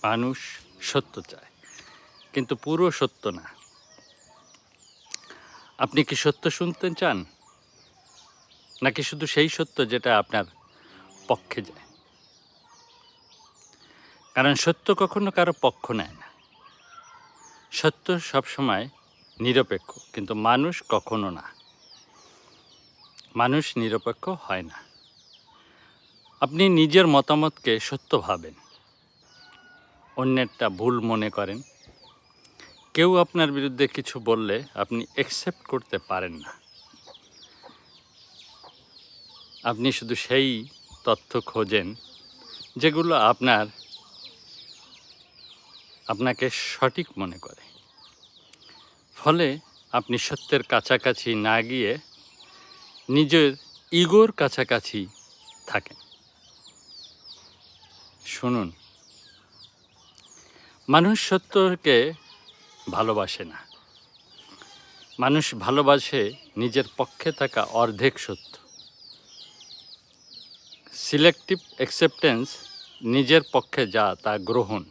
মানুষ সত্য চায়, কিন্তু পুরো সত্য না। আপনি কি সত্য শুনতে চান, নাকি শুধু সেই সত্য যেটা আপনার পক্ষে যায়? কারণ সত্য কখনো কারো পক্ষ নেয় না। সত্য সবসময় নিরপেক্ষ, কিন্তু মানুষ কখনো না। মানুষ নিরপেক্ষ হয় না। আপনি নিজের মতামতকে সত্য ভাবেন, অন্যেরটা ভুল মনে করেন। কেউ আপনার বিরুদ্ধে কিছু বললে আপনি অ্যাকসেপ্ট করতে পারেন না। আপনি শুধু সেই তথ্য খোঁজেন যেগুলো আপনাকে সঠিক মনে করে। ফলে আপনি সত্যের কাছাকাছি না গিয়ে নিজের ইগোর কাছাকাছি থাকেন। শুনুন, মানুষ সত্যকে ভালোবাসে না। মানুষ ভালোবাসে নিজের পক্ষে থাকা অর্ধেক সত্য। সিলেক্টিভ অ্যাকসেপ্টেন্স, নিজের পক্ষে যা তা গ্রহণ,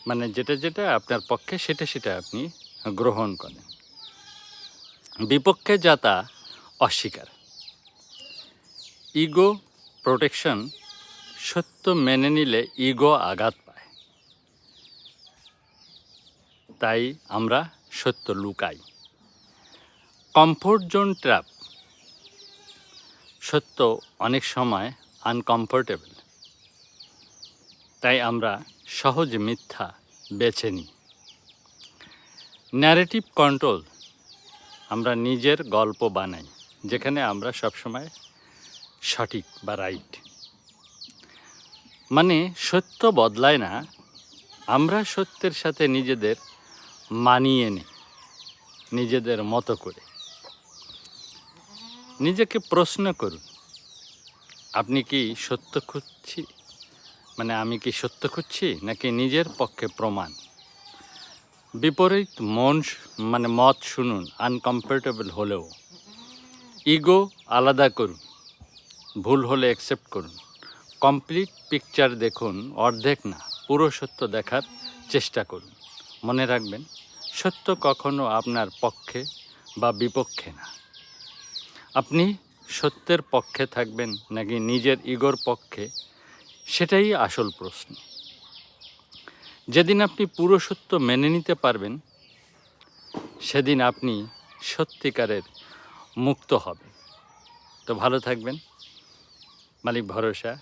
মানে যেটা আপনার পক্ষে সেটা আপনি গ্রহণ করেন। বিপক্ষে যা তা অস্বীকার। ইগো প্রোটেকশন, সত্য মেনে নিলে ইগো আঘাত পায়। তাই আমরা সত্য লুকাই। কমফোর্ট জোন ট্র্যাপ, সত্য অনেক সময় আনকমফোর্টেবল। তাই আমরা সহজ মিথ্যা বেছে নিই। ন্যারেটিভ কন্ট্রোল, আমরা নিজের গল্প বানাই যেখানে আমরা সবসময় সঠিক বা রাইট। মানে সত্য বদলায় না, আমরা সত্যের সাথে নিজেদের মানিয়ে নিই নিজেদের মতো করে। নিজেকে প্রশ্ন করুন, আপনি কি সত্য খুঁজছি, মানে আমি কি সত্য খুঁজছি, নাকি নিজের পক্ষে প্রমাণ? বিপরীত মত শুনুন, আনকমফোর্টেবল হলেও। ইগো আলাদা করুন, ভুল হলে অ্যাকসেপ্ট করুন। কমপ্লিট পিকচার দেখুন, অর্ধেক না, পুরো সত্য দেখার চেষ্টা করুন। মনে রাখবেন, সত্য কখনো আপনার পক্ষে বা বিপক্ষে না। আপনি সত্যের পক্ষে থাকবেন নাকি নিজের ইগোর পক্ষে, সেটাই আসল প্রশ্ন। যেদিন আপনি পুরো সত্য মেনে নিতে পারবেন, সেদিন আপনি সত্যিকারের মুক্ত হবেন। তো ভালো থাকবেন। মালিক ভরসা।